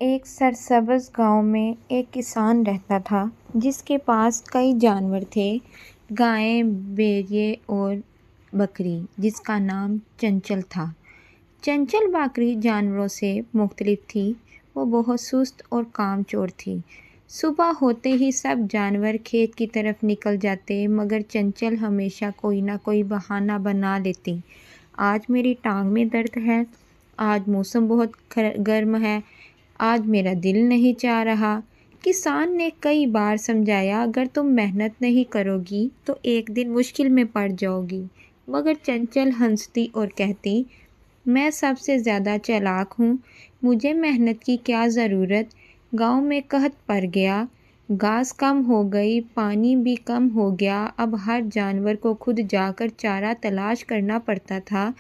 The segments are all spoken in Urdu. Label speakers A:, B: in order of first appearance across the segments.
A: ایک سرسبز گاؤں میں ایک کسان رہتا تھا جس کے پاس کئی جانور تھے، گائیں، بھیڑیے اور بکری، جس کا نام چنچل تھا۔ چنچل باقی جانوروں سے مختلف تھی۔ وہ بہت سست اور کام چور تھی۔ صبح ہوتے ہی سب جانور کھیت کی طرف نکل جاتے، مگر چنچل ہمیشہ کوئی نہ کوئی بہانہ بنا لیتی۔ آج میری ٹانگ میں درد ہے، آج موسم بہت گرم ہے، آج میرا دل نہیں چاہ رہا۔ کسان نے کئی بار سمجھایا، اگر تم محنت نہیں کرو گی تو ایک دن مشکل میں پڑ جاؤ گی، مگر چنچل ہنستی اور کہتی، میں سب سے زیادہ چالاک ہوں، مجھے محنت کی کیا ضرورت۔ گاؤں میں قحط پڑ گیا، گھاس کم ہو گئی، پانی بھی کم ہو گیا، اب ہر جانور کو خود جا کر چارہ تلاش کرنا پڑتا تھا۔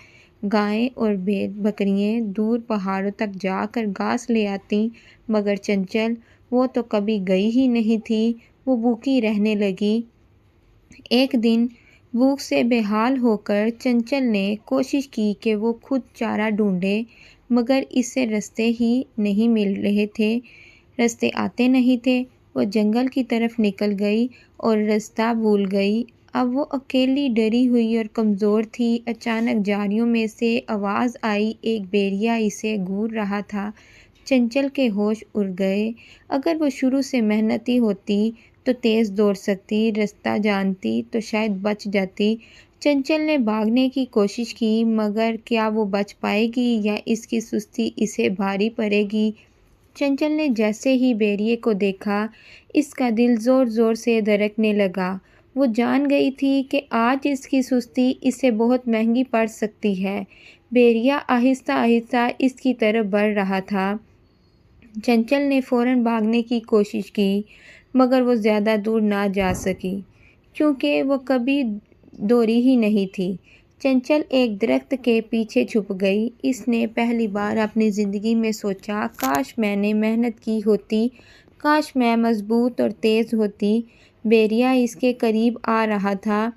A: گائیں اور بکریاں دور پہاڑوں تک جا کر گھاس لے آتیں، مگر چنچل، وہ تو کبھی گئی ہی نہیں تھی، وہ بھوکی رہنے لگی۔ ایک دن بھوک سے بے حال ہو کر چنچل نے کوشش کی کہ وہ خود چارہ ڈھونڈے، مگر اسے رستے ہی نہیں مل رہے تھے، رستے آتے نہیں تھے۔ وہ جنگل کی طرف نکل گئی اور راستہ بھول گئی۔ اب وہ اکیلی، ڈری ہوئی اور کمزور تھی۔ اچانک جھاڑیوں میں سے آواز آئی، ایک بھیڑیا اسے گھور رہا تھا۔ چنچل کے ہوش اڑ گئے۔ اگر وہ شروع سے محنتی ہوتی تو تیز دوڑ سکتی، راستہ جانتی تو شاید بچ جاتی۔ چنچل نے بھاگنے کی کوشش کی، مگر کیا وہ بچ پائے گی یا اس کی سستی اسے بھاری پڑے گی؟ چنچل نے جیسے ہی بھیڑیے کو دیکھا، اس کا دل زور زور سے دھڑکنے لگا۔ وہ جان گئی تھی کہ آج اس کی سستی اسے بہت مہنگی پڑ سکتی ہے۔ بھیڑیا آہستہ آہستہ اس کی طرف بڑھ رہا تھا۔ چنچل نے فوراً بھاگنے کی کوشش کی، مگر وہ زیادہ دور نہ جا سکی، کیونکہ وہ کبھی دوڑی ہی نہیں تھی۔ چنچل ایک درخت کے پیچھے چھپ گئی۔ اس نے پہلی بار اپنی زندگی میں سوچا، کاش میں نے محنت کی ہوتی، کاش میں مضبوط اور تیز ہوتی۔ بھیڑیا اس کے قریب آ رہا تھا،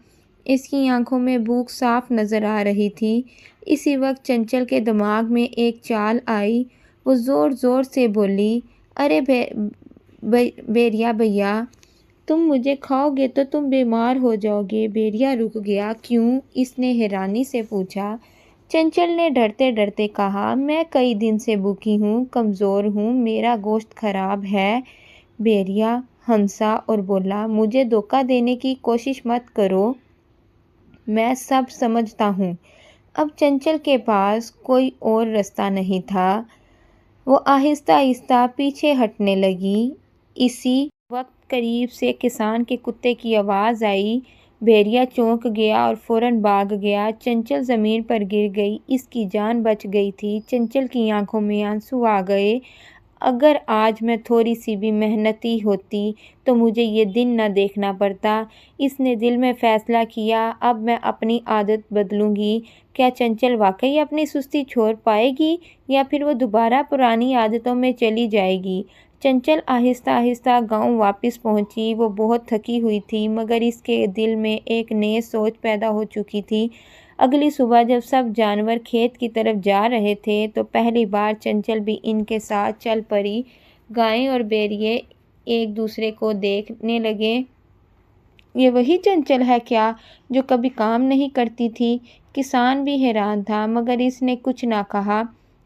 A: اس کی آنکھوں میں بھوک صاف نظر آ رہی تھی۔ اسی وقت چنچل کے دماغ میں ایک چال آئی۔ وہ زور زور سے بولی، ارے بھیڑیا بھیا، تم مجھے کھاؤ گے تو تم بیمار ہو جاؤ گے۔ بھیڑیا رک گیا۔ کیوں؟ اس نے حیرانی سے پوچھا۔ چنچل نے ڈرتے ڈرتے کہا، میں کئی دن سے بھوکی ہوں، کمزور ہوں، میرا گوشت خراب ہے۔ بھیڑیا ہنسا اور بولا، مجھے دھوکہ دینے کی کوشش مت کرو، میں سب سمجھتا ہوں۔ اب چنچل کے پاس کوئی اور راستہ نہیں تھا۔ وہ آہستہ آہستہ پیچھے ہٹنے لگی۔ اسی وقت قریب سے کسان کے کتے کی آواز آئی۔ بھیڑیا چونک گیا اور فوراً بھاگ گیا۔ چنچل زمین پر گر گئی، اس کی جان بچ گئی تھی۔ چنچل کی آنکھوں میں آنسو آ گئے۔ اگر آج میں تھوڑی سی بھی محنتی ہوتی تو مجھے یہ دن نہ دیکھنا پڑتا۔ اس نے دل میں فیصلہ کیا، اب میں اپنی عادت بدلوں گی۔ کیا چنچل واقعی اپنی سستی چھوڑ پائے گی یا پھر وہ دوبارہ پرانی عادتوں میں چلی جائے گی؟ چنچل آہستہ آہستہ گاؤں واپس پہنچی۔ وہ بہت تھکی ہوئی تھی، مگر اس کے دل میں ایک نئی سوچ پیدا ہو چکی تھی۔ اگلی صبح جب سب جانور کھیت کی طرف جا رہے تھے تو پہلی بار چنچل بھی ان کے ساتھ چل پڑی۔ گائیں اور بھیڑیے ایک دوسرے کو دیکھنے لگے۔ یہ وہی چنچل ہے کیا جو کبھی کام نہیں کرتی تھی؟ کسان بھی حیران تھا، مگر اس نے کچھ نہ کہا،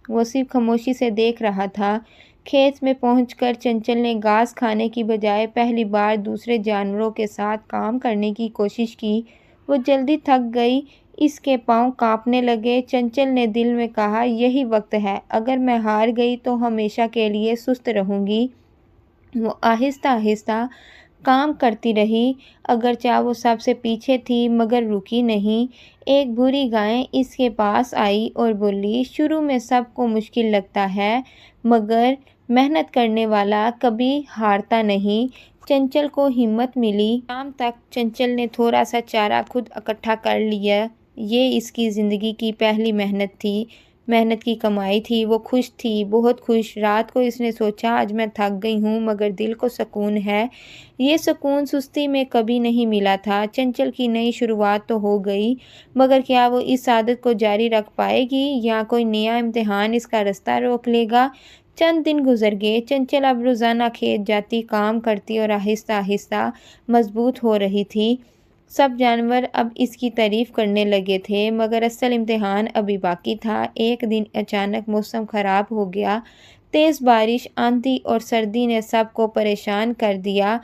A: وہ صرف خاموشی سے دیکھ رہا تھا۔ کھیت میں پہنچ کر چنچل نے گھاس کھانے کی بجائے پہلی بار دوسرے جانوروں کے ساتھ کام کرنے کی کوشش کی۔ وہ جلدی تھک گئی، اس کے پاؤں کانپنے لگے۔ چنچل نے دل میں کہا، یہی وقت ہے، اگر میں ہار گئی تو ہمیشہ کے لیے سست رہوں گی۔ وہ آہستہ آہستہ کام کرتی رہی، اگرچہ وہ سب سے پیچھے تھی، مگر رکی نہیں۔ ایک بوڑھی گائے اس کے پاس آئی اور بولی، شروع میں سب کو مشکل لگتا ہے، مگر محنت کرنے والا کبھی ہارتا نہیں۔ چنچل کو ہمت ملی۔ شام تک چنچل نے تھوڑا سا چارہ خود اکٹھا کر لیا۔ یہ اس کی زندگی کی پہلی محنت تھی، محنت کی کمائی تھی۔ وہ خوش تھی، بہت خوش۔ رات کو اس نے سوچا، آج میں تھک گئی ہوں، مگر دل کو سکون ہے۔ یہ سکون سستی میں کبھی نہیں ملا تھا۔ چنچل کی نئی شروعات تو ہو گئی، مگر کیا وہ اس عادت کو جاری رکھ پائے گی یا کوئی نیا امتحان اس کا راستہ روک لے گا؟ چند دن گزر گئے۔ چنچل اب روزانہ کھیت جاتی، کام کرتی اور آہستہ آہستہ مضبوط ہو رہی تھی۔ سب جانور اب اس کی تعریف کرنے لگے تھے، مگر اصل امتحان ابھی باقی تھا۔ ایک دن اچانک موسم خراب ہو گیا۔ تیز بارش، آندھی اور سردی نے سب کو پریشان کر دیا۔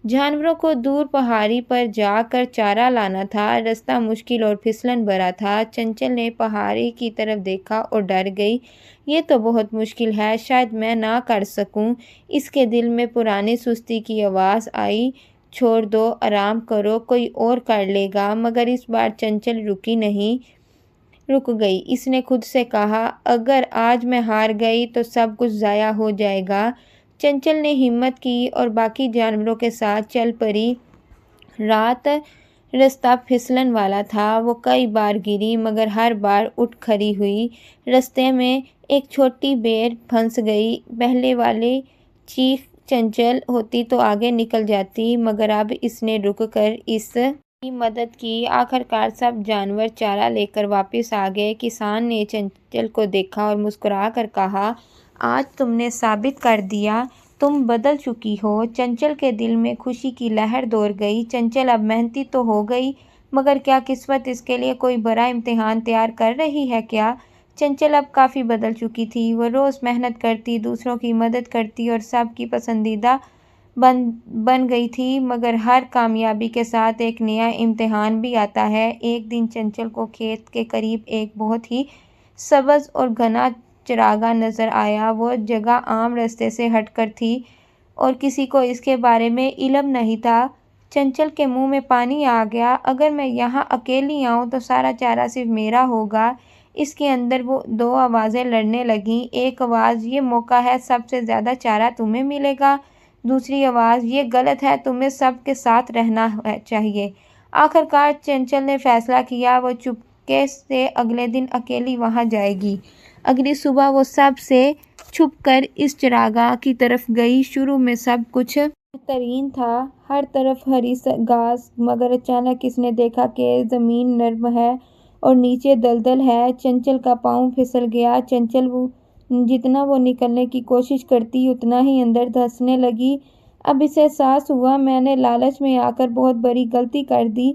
A: جانوروں کو دور پہاڑی پر جا کر چارہ لانا تھا۔ راستہ مشکل اور پھسلن بھرا تھا۔ چنچل نے پہاڑی کی طرف دیکھا اور ڈر گئی۔ یہ تو بہت مشکل ہے، شاید میں نہ کر سکوں۔ اس کے دل میں پرانی سستی کی آواز آئی، چھوڑ دو، آرام کرو، کوئی اور کر لے گا۔ مگر اس بار چنچل رک گئی۔ اس نے خود سے کہا، اگر آج میں ہار گئی تو سب کچھ ضائع ہو جائے گا۔ چنچل نے ہمت کی اور باقی جانوروں کے ساتھ چل پڑی۔ راستہ پھسلن والا تھا، وہ کئی بار گری مگر ہر بار اٹھ کھڑی ہوئی۔ راستے میں ایک چھوٹی بیر پھنس گئی۔ پہلے والی چیخ چنچل ہوتی تو آگے نکل جاتی، مگر اب اس نے رک کر اس کی مدد کی۔ آخرکار سب جانور چارہ لے کر واپس آ گئے۔ کسان نے چنچل کو دیکھا اور مسکرا کر کہا، آج تم نے ثابت کر دیا، تم بدل چکی ہو۔ چنچل کے دل میں خوشی کی لہر دوڑ گئی۔ چنچل اب محنتی تو ہو گئی، مگر کیا قسمت اس کے لیے کوئی بڑا امتحان تیار کر رہی ہے کیا؟ چنچل اب کافی بدل چکی تھی۔ وہ روز محنت کرتی، دوسروں کی مدد کرتی اور سب کی پسندیدہ بن گئی تھی۔ مگر ہر کامیابی کے ساتھ ایک نیا امتحان بھی آتا ہے۔ ایک دن چنچل کو کھیت کے قریب ایک بہت ہی سبز اور گھنا چراگاہ نظر آیا۔ وہ جگہ عام راستے سے ہٹ کر تھی اور کسی کو اس کے بارے میں علم نہیں تھا۔ چنچل کے منہ میں پانی آ گیا۔ اگر میں یہاں اکیلی آؤں تو سارا چارہ صرف میرا ہوگا۔ اس کے اندر وہ دو آوازیں لڑنے لگیں۔ ایک آواز، یہ موقع ہے، سب سے زیادہ چارہ تمہیں ملے گا۔ دوسری آواز، یہ غلط ہے، تمہیں سب کے ساتھ رہنا چاہیے۔ آخرکار چنچل نے فیصلہ کیا، وہ چپکے سے اگلے دن اکیلی وہاں جائے گی۔ اگلی صبح وہ سب سے چھپ کر اس چراگاہ کی طرف گئی۔ شروع میں سب کچھ بہترین تھا، ہر طرف ہری گھاس، مگر اچانک اس نے دیکھا کہ زمین نرم ہے اور نیچے دلدل ہے۔ چنچل کا پاؤں پھسل گیا۔ جتنا وہ نکلنے کی کوشش کرتی اتنا ہی اندر دھنسنے لگی۔ اب اسے احساس ہوا، میں نے لالچ میں آ کر بہت بڑی غلطی کر دی۔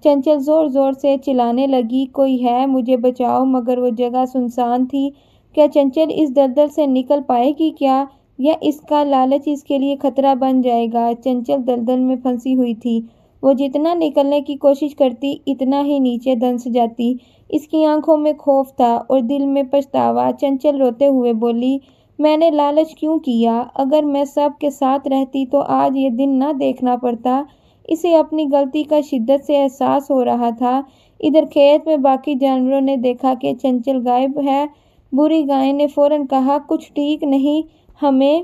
A: چنچل زور زور سے چلانے لگی، کوئی ہے، مجھے بچاؤ، مگر وہ جگہ سنسان تھی۔ کیا چنچل اس دلدل سے نکل پائے گی کیا؟ یا اس کا لالچ اس کے لیے خطرہ بن جائے گا؟ چنچل دلدل میں پھنسی ہوئی تھی۔ وہ جتنا نکلنے کی کوشش کرتی اتنا ہی نیچے دھنس جاتی۔ اس کی آنکھوں میں خوف تھا اور دل میں پچھتاوا۔ چنچل روتے ہوئے بولی، میں نے لالچ کیوں کیا؟ اگر میں سب کے ساتھ رہتی تو آج یہ دن نہ دیکھنا پڑتا۔ اسے اپنی غلطی کا شدت سے احساس ہو رہا تھا۔ ادھر کھیت میں باقی جانوروں نے دیکھا کہ چنچل غائب ہے۔ بوڑھی گائے نے فوراً کہا، کچھ ٹھیک نہیں، ہمیں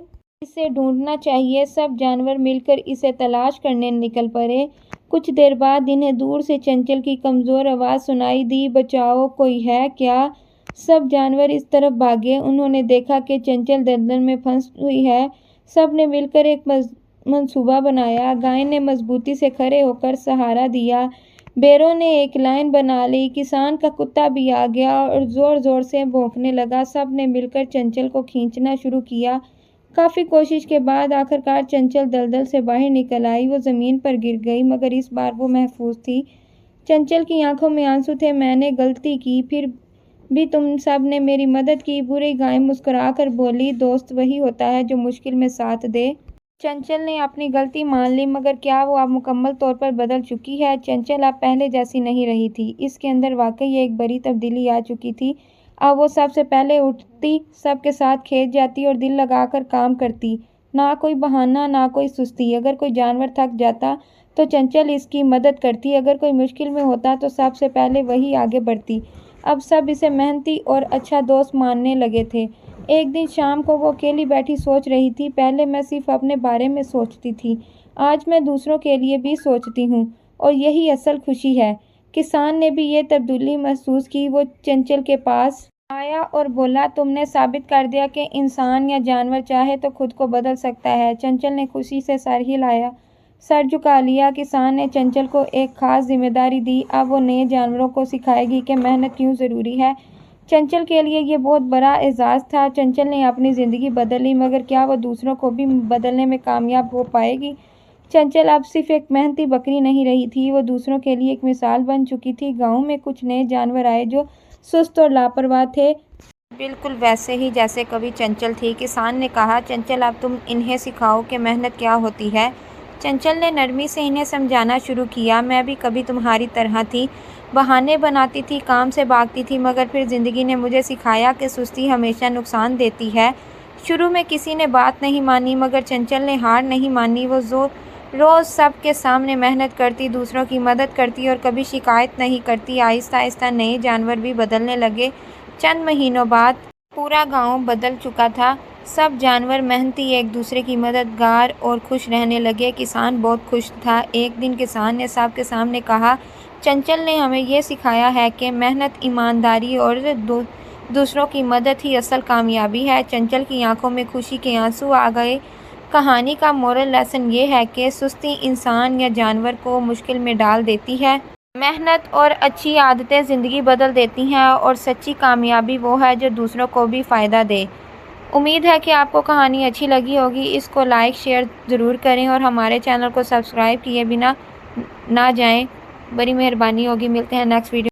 A: اسے ڈھونڈنا چاہیے۔ سب جانور مل کر اسے تلاش کرنے نکل پڑے۔ کچھ دیر بعد انہیں دور سے چنچل کی کمزور آواز سنائی دی، بچاؤ، کوئی ہے کیا؟ سب جانور اس طرف بھاگے۔ انہوں نے دیکھا کہ چنچل دلدل میں پھنسی ہوئی ہے۔ سب نے مل کر ایک منصوبہ بنایا۔ گائے نے مضبوطی سے کھڑے ہو کر سہارا دیا، بھیڑوں نے ایک لائن بنا لی، کسان کا کتا بھی آ گیا اور زور زور سے بھونکنے لگا۔ سب نے مل کر چنچل کو کھینچنا شروع کیا۔ کافی کوشش کے بعد آخرکار چنچل دلدل سے باہر نکل آئی۔ وہ زمین پر گر گئی، مگر اس بار وہ محفوظ تھی۔ چنچل کی آنکھوں میں آنسو تھے، میں نے غلطی کی، پھر بھی تم سب نے میری مدد کی۔ بوڑھی گائے مسکرا کر بولی، دوست وہی ہوتا ہے جو مشکل میں ساتھ دے۔ چنچل نے اپنی غلطی مان لی، مگر کیا وہ اب مکمل طور پر بدل چکی ہے؟ چنچل اب پہلے جیسی نہیں رہی تھی۔ اس کے اندر واقعی ایک بڑی تبدیلی آ چکی تھی۔ اب وہ سب سے پہلے اٹھتی، سب کے ساتھ کھیت جاتی اور دل لگا کر کام کرتی۔ نہ کوئی بہانہ، نہ کوئی سستی۔ اگر کوئی جانور تھک جاتا تو چنچل اس کی مدد کرتی۔ اگر کوئی مشکل میں ہوتا تو سب سے پہلے وہی آگے بڑھتی۔ اب سب اسے محنتی اور اچھا دوست ماننے لگے تھے۔ ایک دن شام کو وہ اکیلی بیٹھی سوچ رہی تھی، پہلے میں صرف اپنے بارے میں سوچتی تھی، آج میں دوسروں کے لیے بھی سوچتی ہوں، اور یہی اصل خوشی ہے۔ کسان نے بھی یہ تبدیلی محسوس کی۔ وہ چنچل کے پاس آیا اور بولا، تم نے ثابت کر دیا کہ انسان یا جانور چاہے تو خود کو بدل سکتا ہے۔ چنچل نے خوشی سے سر جھکا لیا۔ کسان نے چنچل کو ایک خاص ذمہ داری دی۔ اب وہ نئے جانوروں کو سکھائے گی کہ محنت کیوں ضروری ہے۔ چنچل کے لیے یہ بہت بڑا اعزاز تھا۔ چنچل نے اپنی زندگی بدل لی، مگر کیا وہ دوسروں کو بھی بدلنے میں کامیاب ہو پائے گی؟ چنچل اب صرف ایک محنتی بکری نہیں رہی تھی، وہ دوسروں کے لیے ایک مثال بن چکی تھی۔ گاؤں میں کچھ نئے جانور آئے جو سست اور لاپرواہ تھے، بالکل ویسے ہی جیسے کبھی چنچل تھی۔ کسان نے کہا، چنچل اب تم انہیں سکھاؤ کہ محنت کیا ہوتی ہے۔ چنچل نے نرمی سے انہیں سمجھانا شروع کیا، میں بھی کبھی تمہاری طرح تھی، بہانے بناتی تھی، کام سے بھاگتی تھی، مگر پھر زندگی نے مجھے سکھایا کہ سستی ہمیشہ نقصان دیتی ہے۔ شروع میں کسی نے بات نہیں مانی، مگر چنچل نے ہار نہیں مانی۔ وہ روز سب کے سامنے محنت کرتی، دوسروں کی مدد کرتی اور کبھی شکایت نہیں کرتی۔ آہستہ آہستہ نئے جانور بھی بدلنے لگے۔ چند مہینوں بعد پورا گاؤں بدل چکا تھا۔ سب جانور محنتی، ایک دوسرے کی مددگار اور خوش رہنے لگے۔ کسان بہت خوش تھا۔ ایک دن کسان نے سب کے سامنے کہا، چنچل نے ہمیں یہ سکھایا ہے کہ محنت، ایمانداری اور دوسروں کی مدد ہی اصل کامیابی ہے۔ چنچل کی آنکھوں میں خوشی کے آنسو آ گئے۔ کہانی کا مورل لیسن یہ ہے کہ سستی انسان یا جانور کو مشکل میں ڈال دیتی ہے۔ محنت اور اچھی عادتیں زندگی بدل دیتی ہیں، اور سچی کامیابی وہ ہے جو دوسروں کو بھی فائدہ دے۔ امید ہے کہ آپ کو کہانی اچھی لگی ہوگی۔ اس کو لائک شیئر ضرور کریں اور ہمارے چینل کو سبسکرائب کیے بنا نہ جائیں، بڑی مہربانی ہوگی۔ ملتے ہیں نیکسٹ ویڈیو